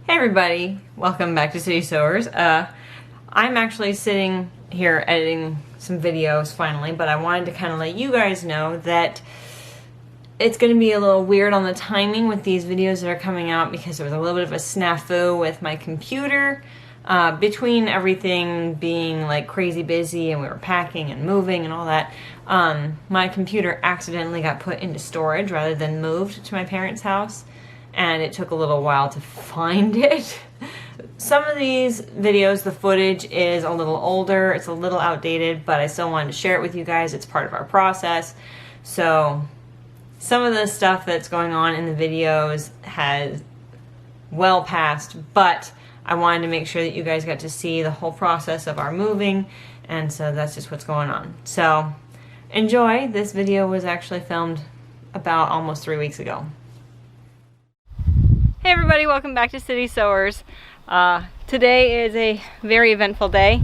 Hey everybody, welcome back to City Sewers. I'm actually sitting here editing some videos finally, but I wanted to kind of let you guys know that it's going to be a little weird on the timing with these videos that are coming out because there was a little bit of a snafu with my computer. Between everything being like crazy busy and we were packing and moving and all that, my computer accidentally got put into storage rather than moved to my parents' house. And it took a little while to find it. Some of these videos, the footage is a little older, it's a little outdated, but I still wanted to share it with you guys. It's part of our process. So some of the stuff that's going on in the videos has well passed, but I wanted to make sure that you guys got to see the whole process of our moving, and so that's just what's going on. So enjoy. This video was actually filmed about almost 3 weeks ago. Hey everybody, welcome back to City Sewers. Today is a very eventful day.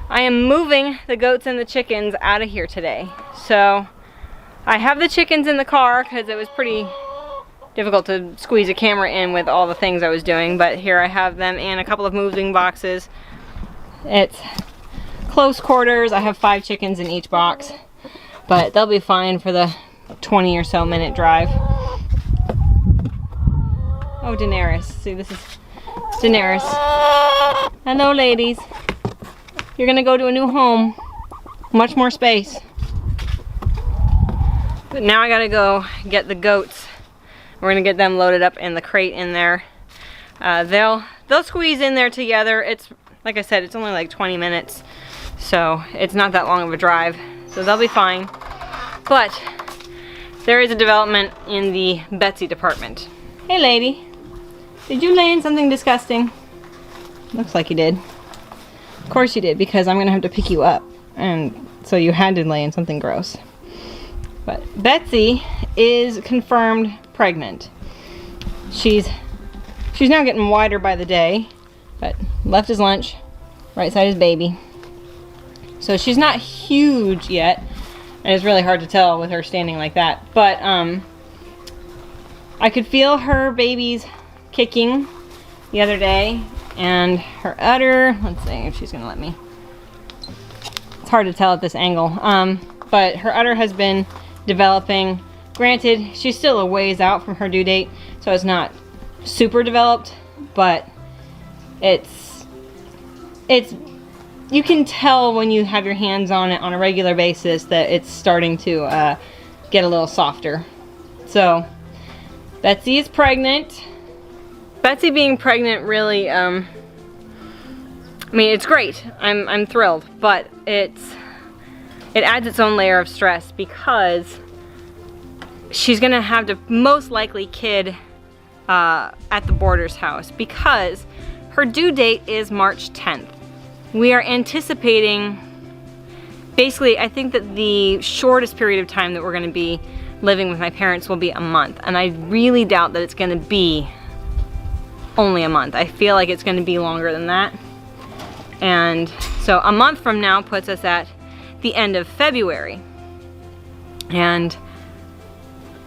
I am moving the goats and the chickens out of here today. So I have the chickens in the car because it was pretty difficult to squeeze a camera in with all the things I was doing, but here I have them in a couple of moving boxes. It's close quarters. I have 5 chickens in each box, but they'll be fine for the 20 or so minute drive. Oh, Daenerys. See, this is Daenerys. Hello, ladies. You're gonna go to a new home. Much more space. But now I gotta go get the goats. We're gonna get them loaded up in the crate in there. They'll squeeze in there together. It's, like I said, it's only like 20 minutes. So it's not that long of a drive. So they'll be fine. But there is a development in the Betsy department. Hey, lady. Did you lay in something disgusting? Looks like you did. Of course you did, because I'm gonna have to pick you up. And so you had to lay in something gross. But Betsy is confirmed pregnant. She's now getting wider by the day, but left his lunch, right side his baby. So she's not huge yet, and it's really hard to tell with her standing like that. But I could feel her baby's kicking the other day, and her udder, let's see if she's gonna let me. It's hard to tell at this angle, but her udder has been developing. Granted, she's still a ways out from her due date, so it's not super developed, but it's you can tell when you have your hands on it on a regular basis that it's starting to get a little softer. So Betsy is pregnant. Betsy being pregnant really, I mean, it's great. I'm thrilled, but it adds its own layer of stress because she's gonna have to most likely kid at the boarder's house because her due date is March 10th. We are anticipating, basically, I think that the shortest period of time that we're gonna be living with my parents will be a month, and I really doubt that it's gonna be only a month. I feel like it's going to be longer than that. And so a month from now puts us at the end of February. And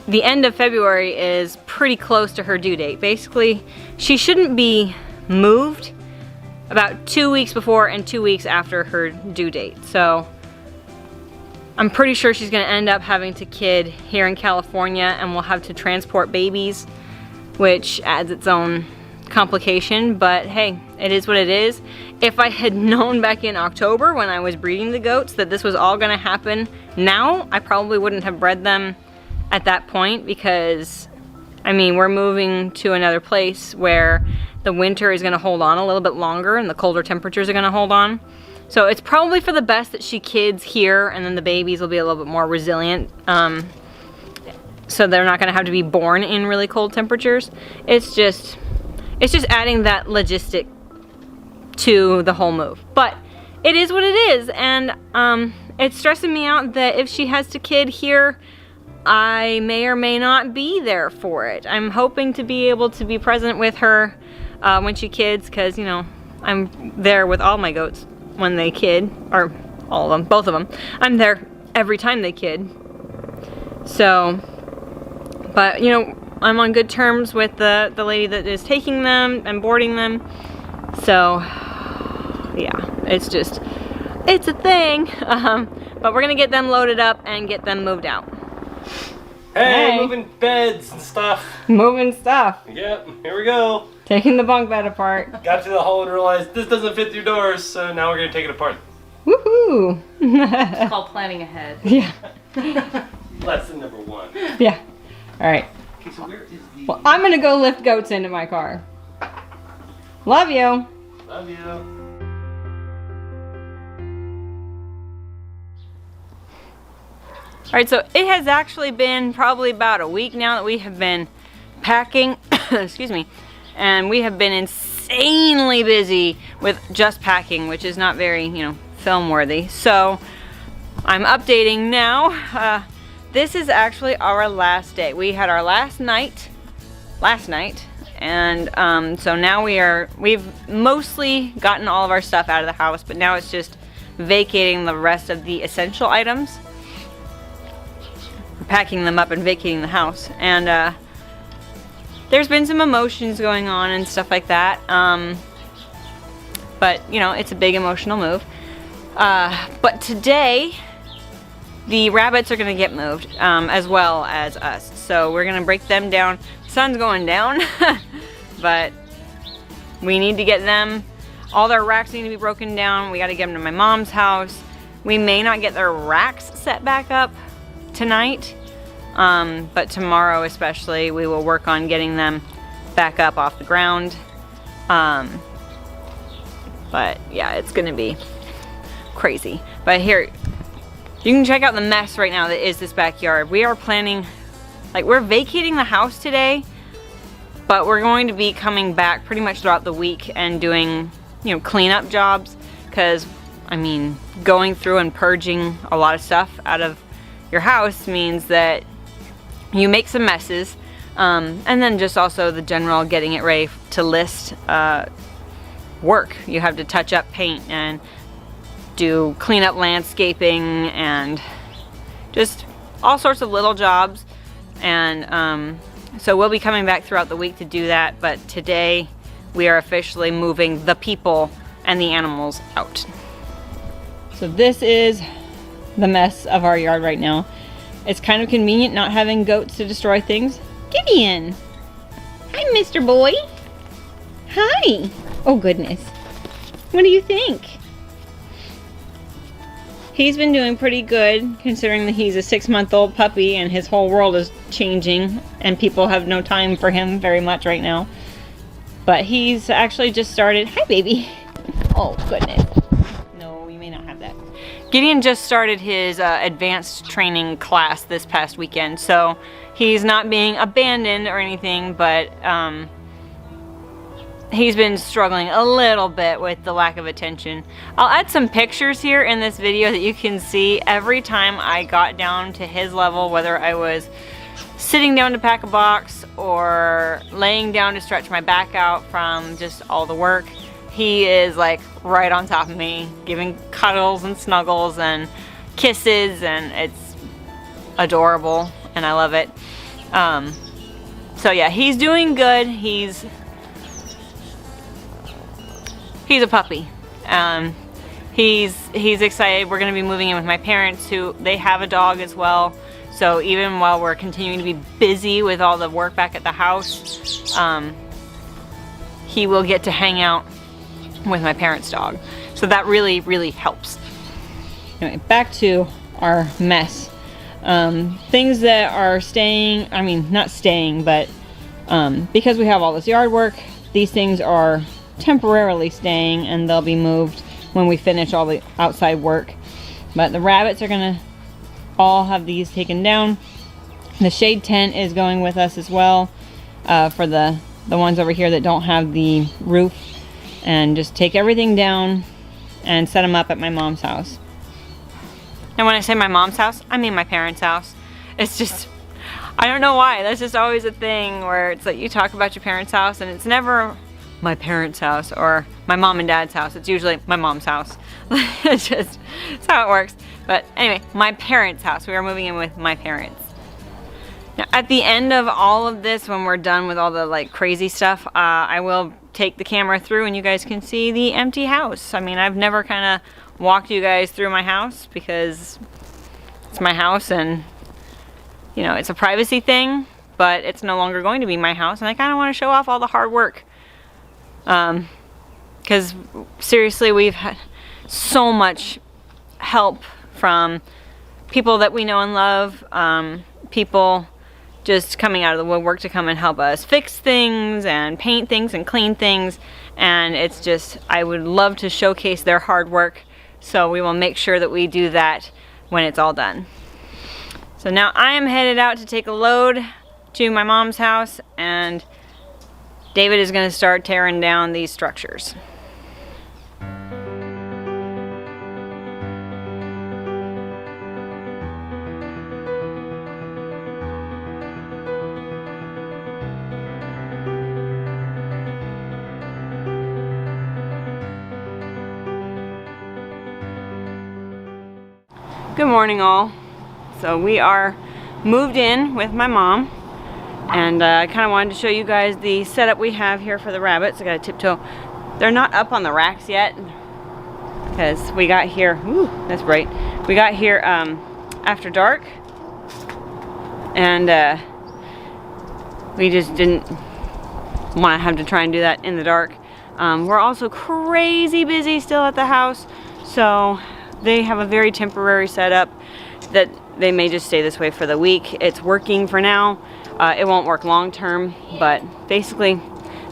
the end of February is pretty close to her due date. Basically, she shouldn't be moved about 2 weeks before and 2 weeks after her due date. So I'm pretty sure she's going to end up having to kid here in California, and we'll have to transport babies, which adds its own complication, but hey, it is what it is. If I had known back in October when I was breeding the goats that this was all gonna happen now, I probably wouldn't have bred them at that point because, I mean, we're moving to another place where the winter is gonna hold on a little bit longer and the colder temperatures are gonna hold on. So it's probably for the best that she kids here, and then the babies will be a little bit more resilient. So they're not gonna have to be born in really cold temperatures. It's just adding that logistic to the whole move. But it is what it is, and it's stressing me out that if she has to kid here, I may or may not be there for it. I'm hoping to be able to be present with her when she kids, because, you know, I'm there with all my goats when they kid, or all of them, both of them. I'm there every time they kid. So, but, you know, I'm on good terms with the lady that is taking them and boarding them. So yeah, it's a thing. But we're gonna get them loaded up and get them moved out. Hey, moving beds and stuff. Moving stuff. Yep, here we go. Taking the bunk bed apart. Got to the hole and realized this doesn't fit through doors, so now we're gonna take it apart. Woohoo! It's called planning ahead. Yeah. Lesson number 1. Yeah. Alright. Okay, so where is the... Well, I'm gonna go lift goats into my car. Love you. Love you. Alright, so it has actually been probably about a week now that we have been packing, excuse me, and we have been insanely busy with just packing, which is not very, you know, film worthy. So I'm updating now. This is actually our last day. We had our last night, and so now we've mostly gotten all of our stuff out of the house, but now it's just vacating the rest of the essential items. Packing them up and vacating the house, and there's been some emotions going on and stuff like that, but you know, it's a big emotional move. But today the rabbits are gonna get moved, as well as us, so we're gonna break them down. The sun's going down but we need to get them, all their racks need to be broken down. We got to get them to my mom's house. We may not get their racks set back up tonight, but tomorrow especially we will work on getting them back up off the ground. But yeah, it's gonna be crazy. But here, you can check out the mess right now that is this backyard. We are planning, like, we're vacating the house today, but we're going to be coming back pretty much throughout the week and doing, you know, cleanup jobs, because I mean, going through and purging a lot of stuff out of your house means that you make some messes, and then just also the general getting it ready to list work. You have to touch up paint and do cleanup landscaping and just all sorts of little jobs, and so we'll be coming back throughout the week to do that, but today we are officially moving the people and the animals out. So this is the mess of our yard right now. It's kind of convenient not having goats to destroy things. Gideon! Hi, Mr. Boy! Hi! Oh goodness. What do you think? He's been doing pretty good, considering that he's a 6-month-old puppy and his whole world is changing and people have no time for him very much right now. But he's actually just started. Hi, baby! Oh goodness. No, you may not have that. Gideon just started his advanced training class this past weekend, so he's not being abandoned or anything, but he's been struggling a little bit with the lack of attention. I'll add some pictures here in this video that you can see every time I got down to his level, whether I was sitting down to pack a box or laying down to stretch my back out from just all the work. He is like right on top of me, giving cuddles and snuggles and kisses, and it's adorable and I love it. So yeah, he's doing good. He's a puppy. He's excited. We're gonna be moving in with my parents, who they have a dog as well. So even while we're continuing to be busy with all the work back at the house, he will get to hang out with my parents' dog. So that really, really helps. Anyway, back to our mess. Things that are staying, I mean, not staying, but because we have all this yard work, these things are temporarily staying and they'll be moved when we finish all the outside work. But the rabbits are gonna all have these taken down. The shade tent is going with us as well, for the ones over here that don't have the roof, and just take everything down and set them up at my mom's house. And when I say my mom's house, I mean my parents' house. It's just, I don't know why, that's just always a thing where it's like you talk about your parents' house and it's never my parents' house or my mom and dad's house. It's usually my mom's house. It's just, it's how it works. But anyway, my parents' house. We are moving in with my parents. Now, at the end of all of this, when we're done with all the like crazy stuff, I will take the camera through and you guys can see the empty house. I mean, I've never kind of walked you guys through my house because it's my house and, you know, it's a privacy thing, but it's no longer going to be my house, and I kind of want to show off all the hard work. Because seriously, we've had so much help from people that we know and love, people just coming out of the woodwork to come and help us fix things and paint things and clean things, and it's just, I would love to showcase their hard work, so we will make sure that we do that when it's all done. So now I am headed out to take a load to my mom's house, and David is going to start tearing down these structures. Good morning all. So we are moved in with my mom, and I kind of wanted to show you guys the setup we have here for the rabbits. I gotta tiptoe. They're not up on the racks yet because we got here, ooh, that's bright. We got here after dark, and we just didn't want to have to try and do that in the dark. We're also crazy busy still at the house, so they have a very temporary setup that they may just stay this way for the week. It's working for now. It won't work long term, but basically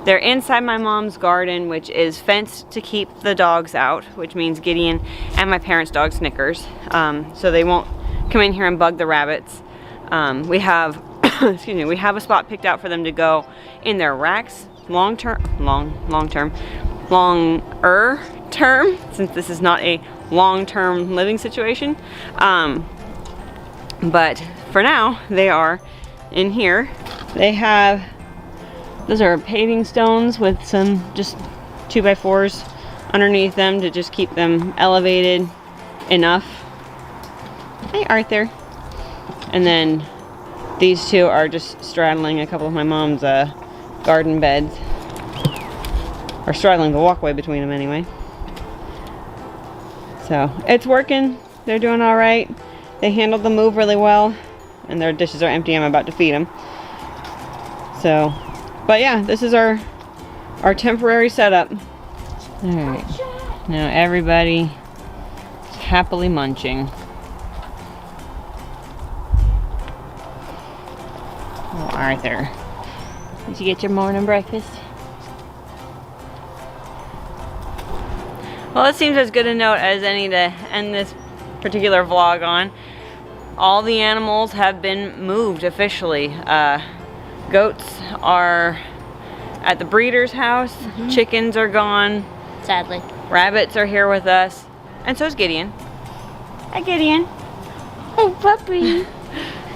they're inside my mom's garden, which is fenced to keep the dogs out, which means Gideon and my parents' dog Snickers, so they won't come in here and bug the rabbits. We have excuse me, we have a spot picked out for them to go in their racks longer term, since this is not a long-term living situation, but for now they are in here. They have, those are paving stones with some just 2x4s underneath them to just keep them elevated enough. Hey Arthur. And then these two are just straddling a couple of my mom's garden beds, or straddling the walkway between them anyway. So it's working. They're doing all right. They handled the move really well, and their dishes are empty. I'm about to feed them. So, but yeah, this is our temporary setup. All right, now everybody is happily munching. Oh, Arthur, did you get your morning breakfast? Well, it seems as good a note as any to end this particular vlog on. All the animals have been moved officially. Goats are at the breeder's house. Chickens are gone. Sadly. Rabbits are here with us. And so is Gideon. Hi, Gideon. Hey, puppy.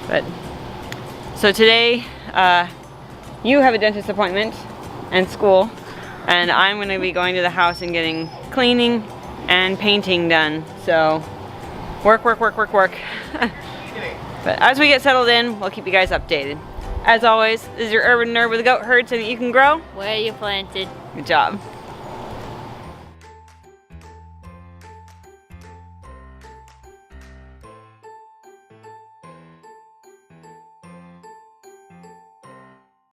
But so today, you have a dentist appointment and school, and I'm going to be going to the house and getting cleaning and painting done. So work. But as we get settled in, we'll keep you guys updated. As always, this is your urban nerd with a goat herd so that you can grow Where you planted. Good job.